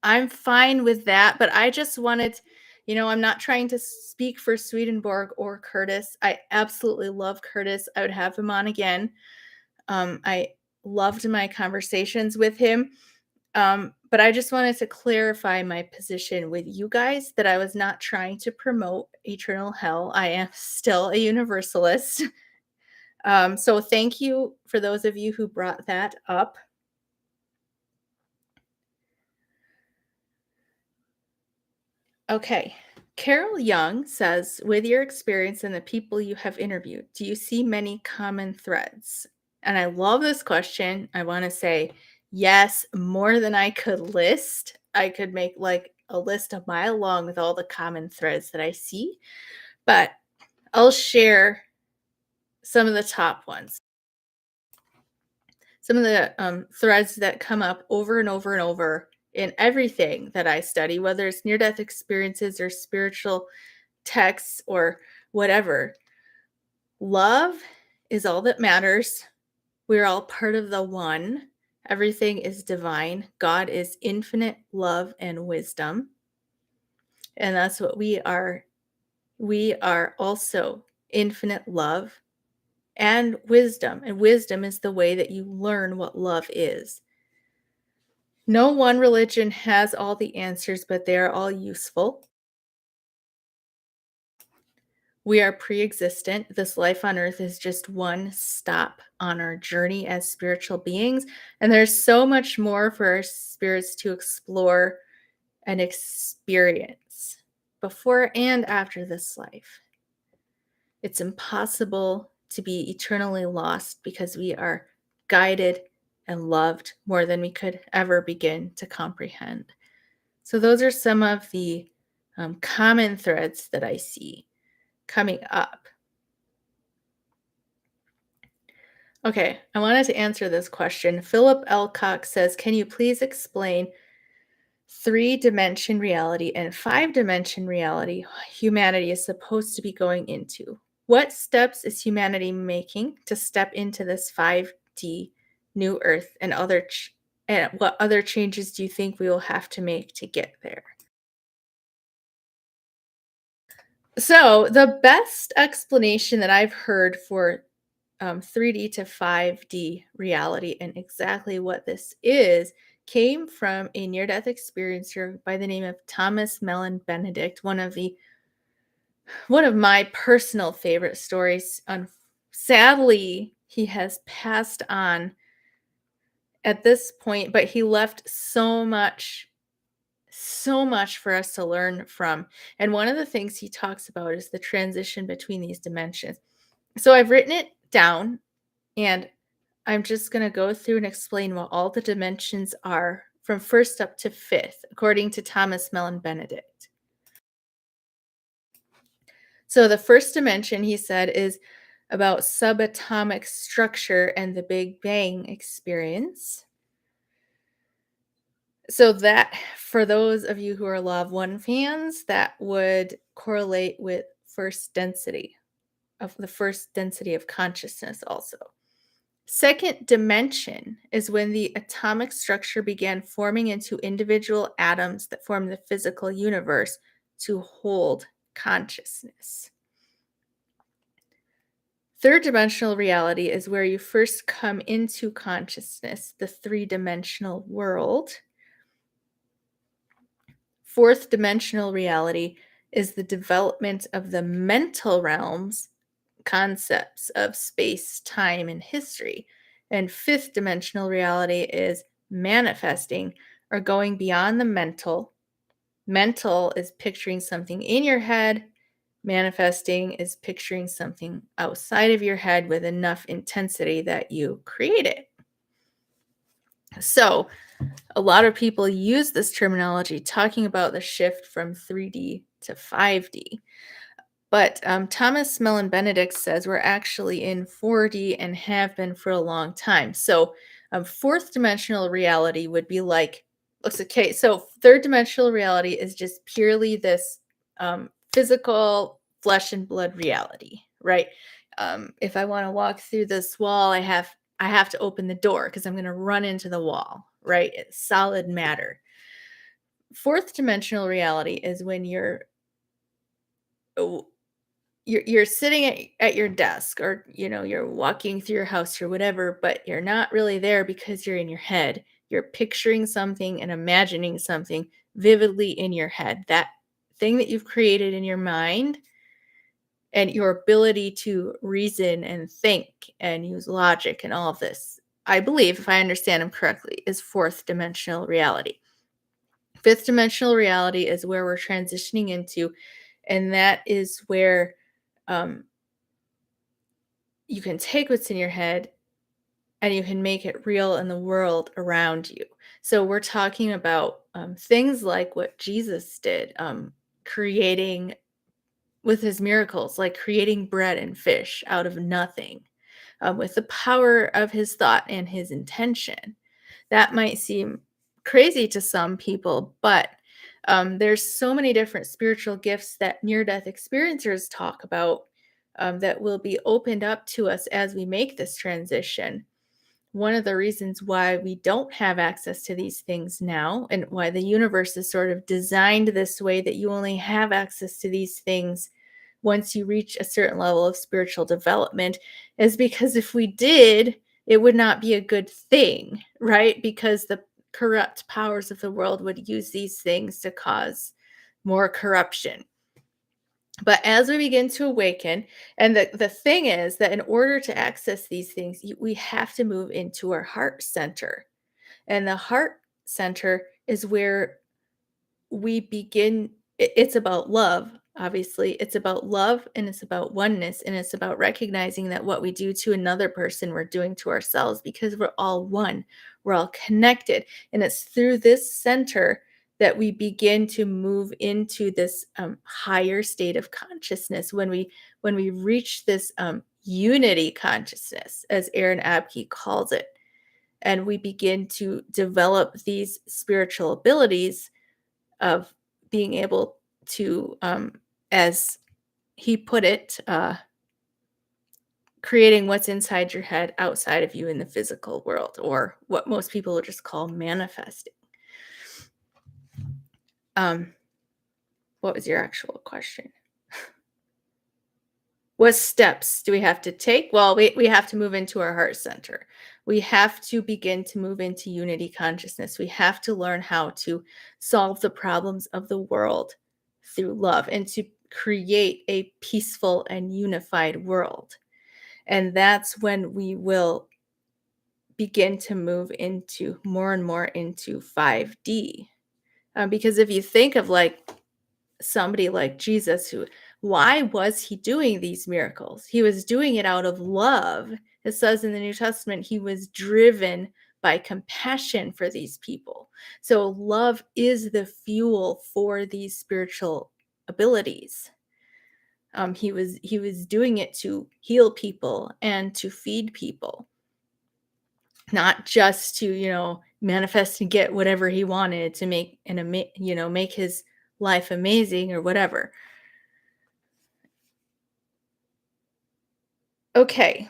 I'm fine with that. But I just wanted, I'm not trying to speak for Swedenborg or Curtis. I absolutely love Curtis. I would have him on again. I loved my conversations with him. But I just wanted to clarify my position with you guys that I was not trying to promote eternal hell. I am still a universalist. So thank you for those of you who brought that up. Okay. Carol Young says, with your experience and the people you have interviewed, do you see many common threads? And I love this question. I want to say, yes, more than I could list. I could make like a list a mile long with all the common threads that I see, but I'll share some of the top ones. Some of the threads that come up over and over and over in everything that I study, whether it's near-death experiences or spiritual texts or whatever. Love is all that matters. We're all part of the one. Everything is divine. God is infinite love and wisdom. And that's what we are. We are also infinite love and wisdom. And wisdom is the way that you learn what love is. No one religion has all the answers, but they are all useful. We are pre-existent. This life on earth is just one stop on our journey as spiritual beings. And there's so much more for our spirits to explore and experience before and after this life. It's impossible to be eternally lost because we are guided and loved more than we could ever begin to comprehend. So those are some of the common threads that I see coming up. Okay, I wanted to answer this question. Philip L. Cox says, can you please explain 3-dimension reality and 5-dimension reality humanity is supposed to be going into? What steps is humanity making to step into this 5D new earth and what other changes do you think we will have to make to get there? So the best explanation that I've heard for 3D to 5D reality and exactly what this is came from a near-death experiencer by the name of Thomas Mellon Benedict, one of my personal favorite stories. Sadly, he has passed on at this point, but he left so much for us to learn from. And one of the things he talks about is the transition between these dimensions. So I've written it down, and I'm just going to go through and explain what all the dimensions are from first up to fifth, according to Thomas Mellon Benedict. So the first dimension, he said, is about subatomic structure and the Big Bang experience. So that, for those of you who are Law of One fans, that would correlate with the first density of consciousness also. Second dimension is when the atomic structure began forming into individual atoms that form the physical universe to hold consciousness. Third dimensional reality is where you first come into consciousness, the 3-dimensional world. Fourth dimensional reality is the development of the mental realms, concepts of space, time, and history. And fifth dimensional reality is manifesting or going beyond the mental Mental is picturing something in your head. Manifesting is picturing something outside of your head with enough intensity that you create it. So, a lot of people use this terminology talking about the shift from 3D to 5D. But Thomas Mellon Benedict says we're actually in 4D and have been for a long time. So, fourth dimensional reality would be like, looks okay. So, third dimensional reality is just purely this physical flesh and blood reality, right? If I want to walk through this wall, I have to open the door because I'm going to run into the wall, right? It's solid matter. Fourth dimensional reality is when oh, you're sitting at your desk, or you're walking through your house or whatever, but you're not really there because you're in your head. You're picturing something and imagining something vividly in your head. That thing that you've created in your mind, and your ability to reason and think and use logic and all of this, I believe, if I understand them correctly, is fourth dimensional reality. Fifth dimensional reality is where we're transitioning into, and that is where um, you can take what's in your head and you can make it real in the world around you. So we're talking about things like what Jesus did, creating with his miracles, like creating bread and fish out of nothing, with the power of his thought and his intention. That might seem crazy to some people, but there's so many different spiritual gifts that near-death experiencers talk about, that will be opened up to us as we make this transition. One of the reasons why we don't have access to these things now, and why the universe is sort of designed this way that you only have access to these things once you reach a certain level of spiritual development, is because if we did, it would not be a good thing, right? Because the corrupt powers of the world would use these things to cause more corruption. But as we begin to awaken, and the thing is that in order to access these things, we have to move into our heart center. And the heart center is where we begin. It's about love, obviously. It's about love, and it's about oneness, and it's about recognizing that what we do to another person, we're doing to ourselves, because we're all one. We're all connected. And it's through this center that we begin to move into this higher state of consciousness, when we reach this unity consciousness, as Aaron Abke calls it, and we begin to develop these spiritual abilities of being able to, as he put it, creating what's inside your head outside of you in the physical world, or what most people would just call manifesting. What was your actual question? What steps do we have to take? Well, we have to move into our heart center. We have to begin to move into unity consciousness. We have to learn how to solve the problems of the world through love, and to create a peaceful and unified world. And that's when we will begin to move into more and more into 5D. Because if you think of like somebody like Jesus, why was he doing these miracles? He was doing it out of love. It says in the New Testament, he was driven by compassion for these people. So love is the fuel for these spiritual abilities. He was doing it to heal people and to feed people, not just to manifest and get whatever he wanted to make his life amazing or whatever. Okay.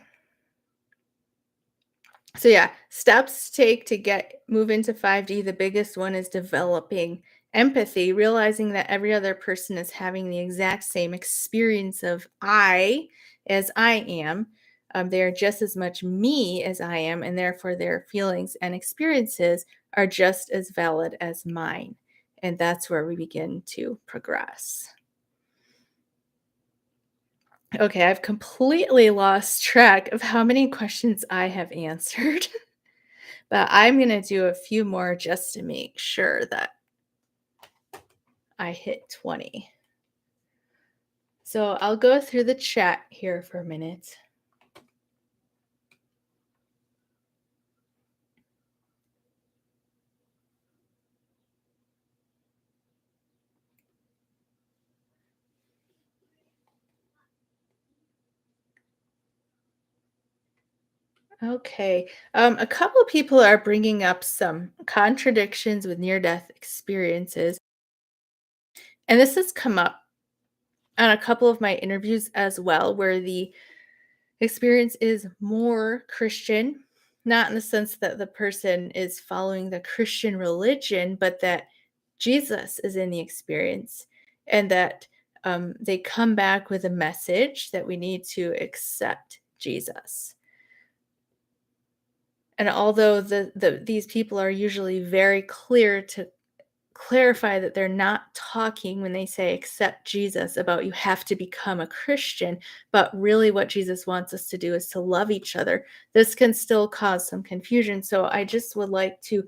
So yeah, steps to take to move into 5D. The biggest one is developing empathy, realizing that every other person is having the exact same experience of I as I am. They are just as much me as I am, and therefore their feelings and experiences are just as valid as mine. And that's where we begin to progress. Okay, I've completely lost track of how many questions I have answered. But I'm going to do a few more just to make sure that I hit 20. So I'll go through the chat here for a minute. Okay. A couple people are bringing up some contradictions with near-death experiences, and this has come up on a couple of my interviews as well, where the experience is more Christian, not in the sense that the person is following the Christian religion, but that Jesus is in the experience, and that they come back with a message that we need to accept Jesus. And although these people are usually very clear to clarify that they're not talking when they say accept Jesus about you have to become a Christian, but really what Jesus wants us to do is to love each other. This can still cause some confusion. So I just would like to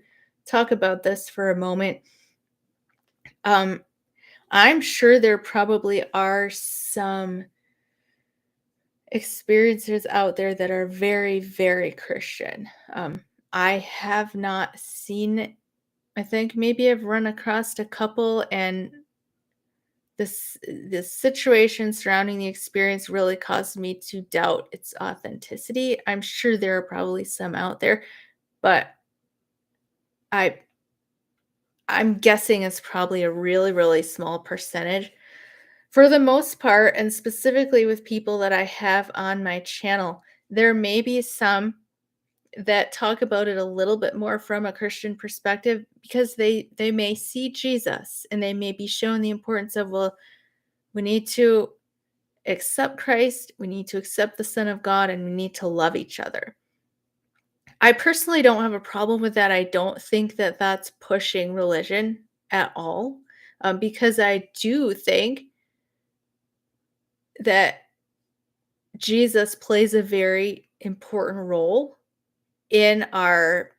talk about this for a moment. I'm sure there probably are some experiencers out there that are very, very Christian. I have not seen it. I think maybe I've run across a couple, and this situation surrounding the experience really caused me to doubt its authenticity. I'm sure there are probably some out there, but I I'm guessing it's probably a really, really small percentage. For the most part, and specifically with people that I have on my channel, there may be some that talk about it a little bit more from a Christian perspective because they may see Jesus and they may be shown the importance of, well, we need to accept Christ, we need to accept the Son of God, and we need to love each other. I personally don't have a problem with that. I don't think that that's pushing religion at all, because I do think that Jesus plays a very important role in our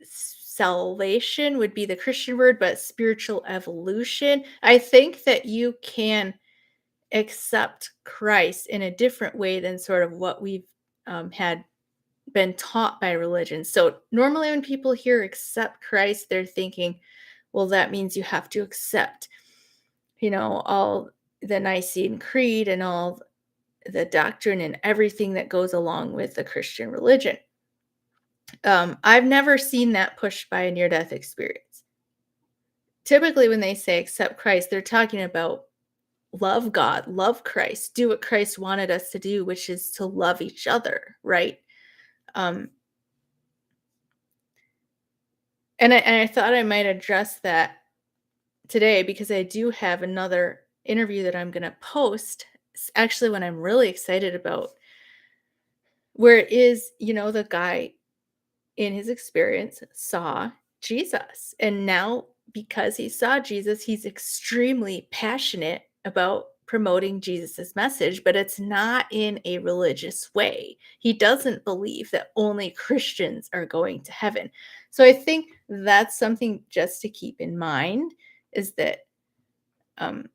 salvation, would be the Christian word, but spiritual evolution. I think that you can accept Christ in a different way than sort of what we've had been taught by religion. So normally when people hear accept Christ, they're thinking, well, that means you have to accept, all the Nicene Creed and all the doctrine and everything that goes along with the Christian religion. I've never seen that pushed by a near-death experience. Typically, when they say accept Christ, they're talking about love God, love Christ, do what Christ wanted us to do, which is to love each other, right? Um, and I thought I might address that today because I do have another interview that I'm going to post. It's actually one I'm really excited about, where it is, the guy in his experience saw Jesus. And now, because he saw Jesus, he's extremely passionate about promoting Jesus's message, but it's not in a religious way. He doesn't believe that only Christians are going to heaven. So I think that's something just to keep in mind, is that um,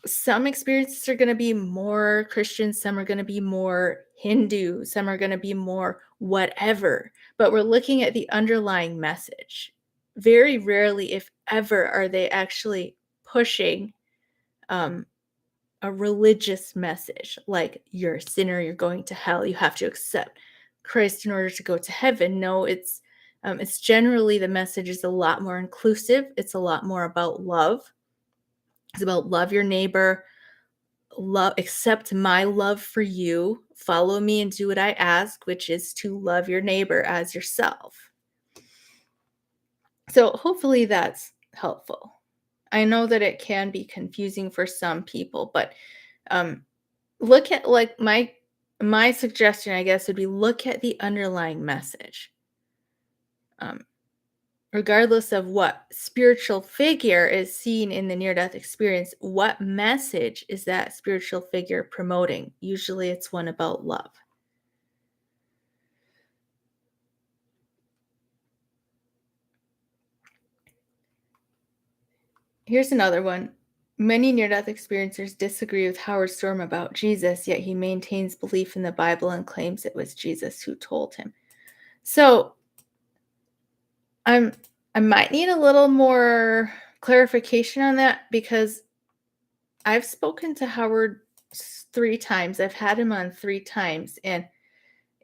some experiences are going to be more Christian, some are going to be more Hindu, some are going to be more whatever, but we're looking at the underlying message. Very rarely, if ever, are they actually pushing um, a religious message like you're a sinner, you're going to hell, you have to accept Christ in order to go to heaven. No, it's generally, the message is a lot more inclusive. It's a lot more about love. It's about love your neighbor, accept my love for you, follow me and do what I ask, which is to love your neighbor as yourself. So hopefully that's helpful. I know that it can be confusing for some people, but look at, like, my suggestion, I guess, would be look at the underlying message. Regardless of what spiritual figure is seen in the near-death experience, what message is that spiritual figure promoting? Usually it's one about love. Here's another one. Many near-death experiencers disagree with Howard Storm about Jesus, yet he maintains belief in the Bible and claims it was Jesus who told him. So I might need a little more clarification on that, because I've spoken to Howard 3 times. I've had him on 3 times, and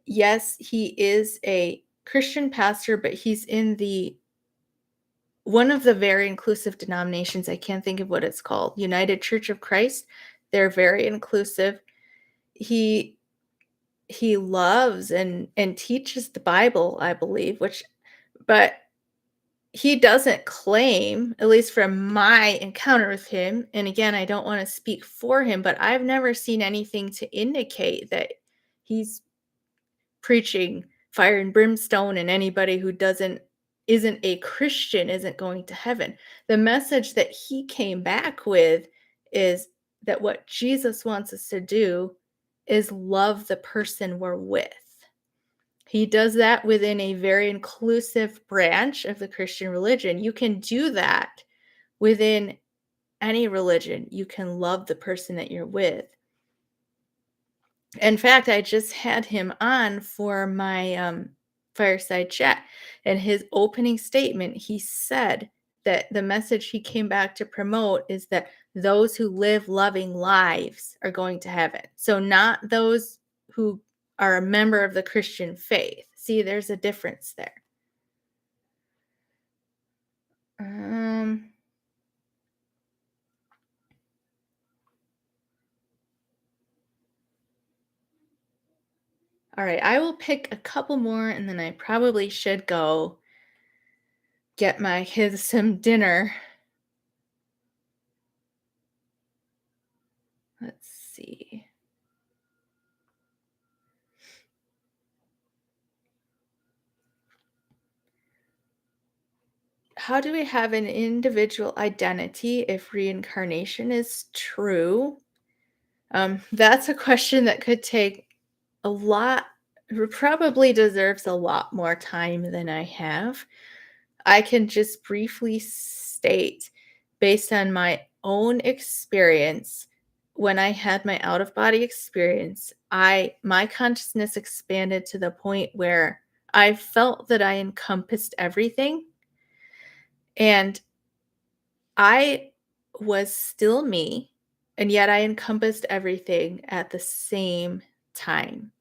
yes, he is a Christian pastor, but he's in the one of the very inclusive denominations. I can't think of what it's called. United Church of Christ. They're very inclusive. He he loves and teaches the Bible, I believe, but he doesn't claim, at least from my encounter with him, and again, I don't want to speak for him, but I've never seen anything to indicate that he's preaching fire and brimstone and anybody who isn't a Christian isn't going to heaven. The message that he came back with is that what Jesus wants us to do is love the person we're with. He does that within a very inclusive branch of the Christian religion. You can do that within any religion. You can love the person that you're with. In fact, I just had him on for my fireside chat, and his opening statement, he said that the message he came back to promote is that those who live loving lives are going to heaven. So, not those who are a member of the Christian faith. See, there's a difference there. Um, all right, I will pick a couple more, and then I probably should go get my kids some dinner. Let's see. How do we have an individual identity if reincarnation is true? That's a question that could take a lot, probably deserves a lot more time than I have. I can just briefly state, based on my own experience, when I had my out of body experience, my consciousness expanded to the point where I felt that I encompassed everything, and I was still me, and yet I encompassed everything at the same time.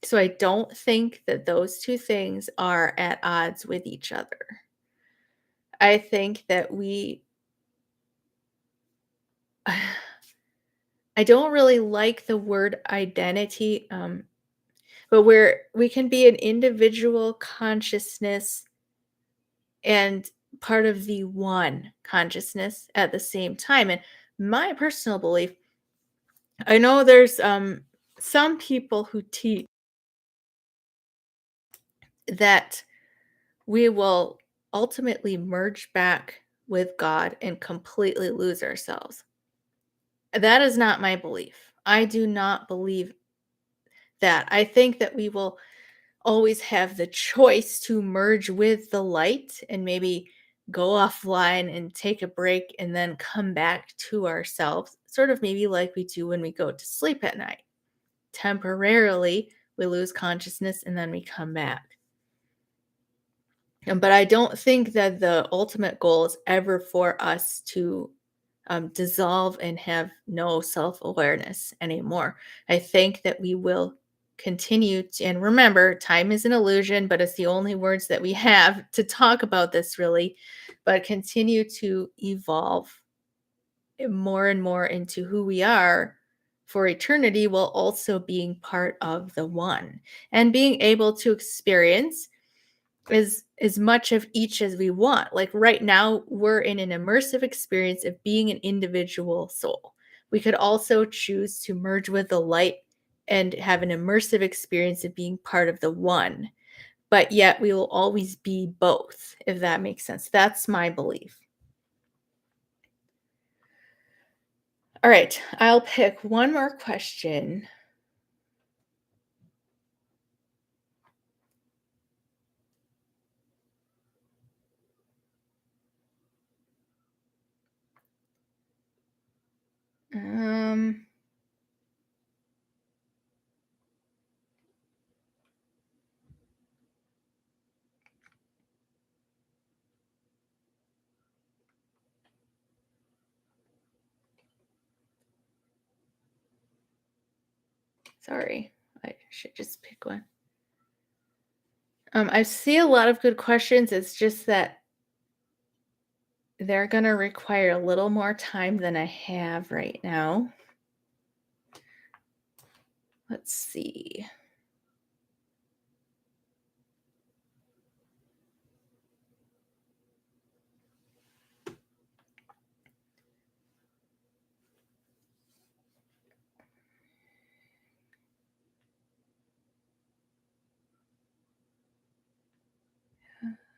So I don't think that those two things are at odds with each other. I think that I don't really like the word identity, but we can be an individual consciousness and part of the one consciousness at the same time. And my personal belief, I know there's some people who teach that we will ultimately merge back with God and completely lose ourselves. That is not my belief. I do not believe that. I think that we will always have the choice to merge with the light and maybe go offline and take a break and then come back to ourselves, sort of maybe like we do when we go to sleep at night. Temporarily, we lose consciousness and then we come back. But I don't think that the ultimate goal is ever for us to dissolve and have no self awareness anymore. I think that we will continue to, and remember, time is an illusion, but it's the only words that we have to talk about this really, but continue to evolve more and more into who we are for eternity, while also being part of the one and being able to experience as much of each as we want. Like right now, we're in an immersive experience of being an individual soul. We could also choose to merge with the light and have an immersive experience of being part of the one, but yet we will always be both, if that makes sense. That's my belief. All right, I'll pick one more question. Um, Sorry, I should just pick one. I see a lot of good questions. It's just that they're gonna require a little more time than I have right now. Let's see.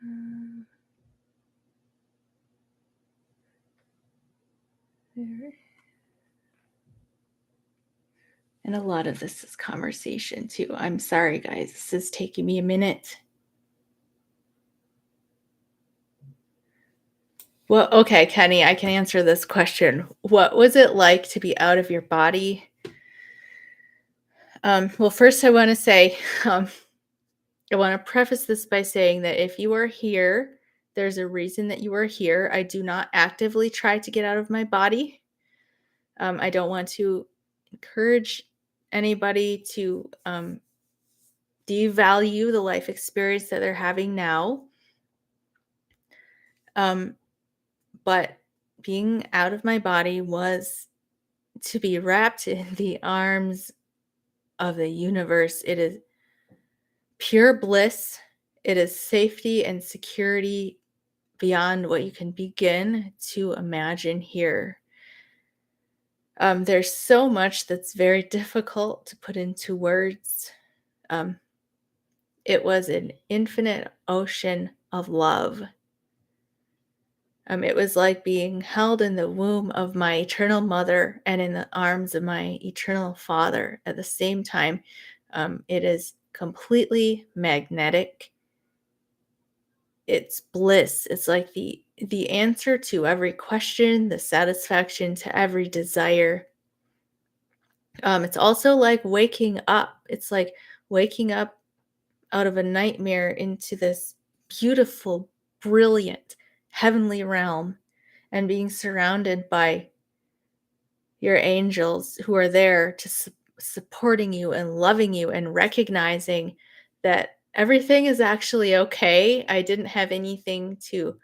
Um, there- And a lot of this is conversation too. I'm sorry, guys. This is taking me a minute. Well, okay, Kenny, I can answer this question. What was it like to be out of your body? Well, first, I want to say, um, I want to preface this by saying that if you are here, there's a reason that you are here. I do not actively try to get out of my body. I don't want to encourage anybody to devalue the life experience that they're having now. Um, but being out of my body was to be wrapped in the arms of the universe. It is pure bliss. It is safety and security beyond what you can begin to imagine here. There's so much that's very difficult to put into words. Um, it was an infinite ocean of love. It was like being held in the womb of my eternal mother and in the arms of my eternal father at the same time. It is completely magnetic. It's bliss. It's like the answer to every question, the satisfaction to every desire. It's also like waking up. It's like waking up out of a nightmare into this beautiful, brilliant, heavenly realm and being surrounded by your angels who are there to supporting you and loving you and recognizing that everything is actually okay. I didn't have anything to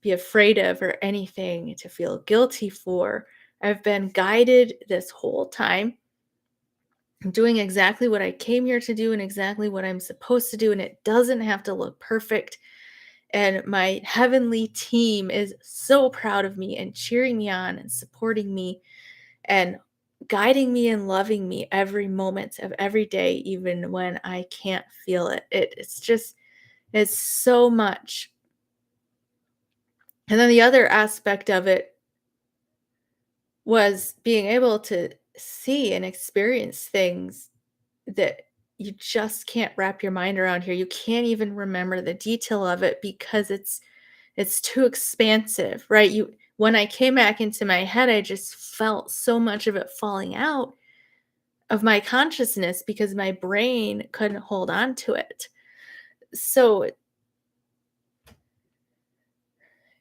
be afraid of or anything to feel guilty for. I've been guided this whole time. I'm doing exactly what I came here to do and exactly what I'm supposed to do, and it doesn't have to look perfect. And my heavenly team is so proud of me and cheering me on and supporting me and guiding me and loving me every moment of every day, even when I can't feel it. It's so much. And then the other aspect of it was being able to see and experience things that you just can't wrap your mind around here. You can't even remember the detail of it because it's too expansive, right? You When I came back into my head, I just felt so much of it falling out of my consciousness because my brain couldn't hold on to it. So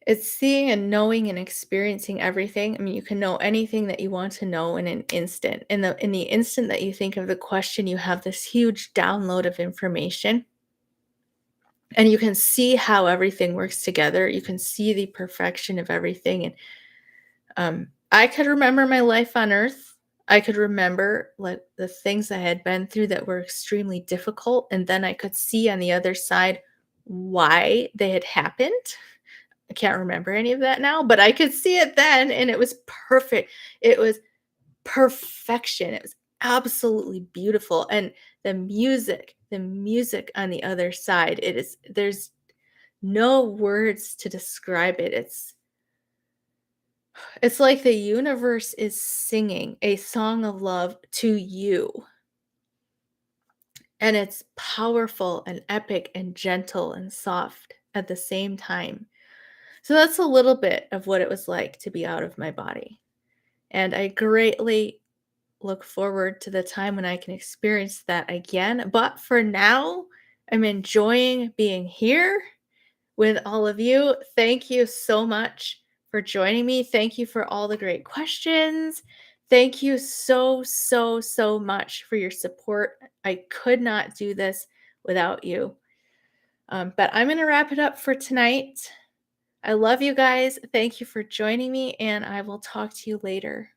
it's seeing and knowing and experiencing everything. I mean, you can know anything that you want to know in an instant. In the instant that you think of the question, you have this huge download of information. And you can see how everything works together. You can see the perfection of everything. And I could remember my life on Earth. I could remember like the things I had been through that were extremely difficult, and then I could see on the other side why they had happened. I can't remember any of that now, but I could see it then, and it was perfect. It was perfection. It was absolutely beautiful, and the music on the other side. There's no words to describe it. It's like the universe is singing a song of love to you. And it's powerful and epic and gentle and soft at the same time. So that's a little bit of what it was like to be out of my body. And I greatly look forward to the time when I can experience that again. But for now, I'm enjoying being here with all of you. Thank you so much for joining me. Thank you for all the great questions. Thank you so, so, so much for your support. I could not do this without you. But I'm going to wrap it up for tonight. I love you guys. Thank you for joining me, and I will talk to you later.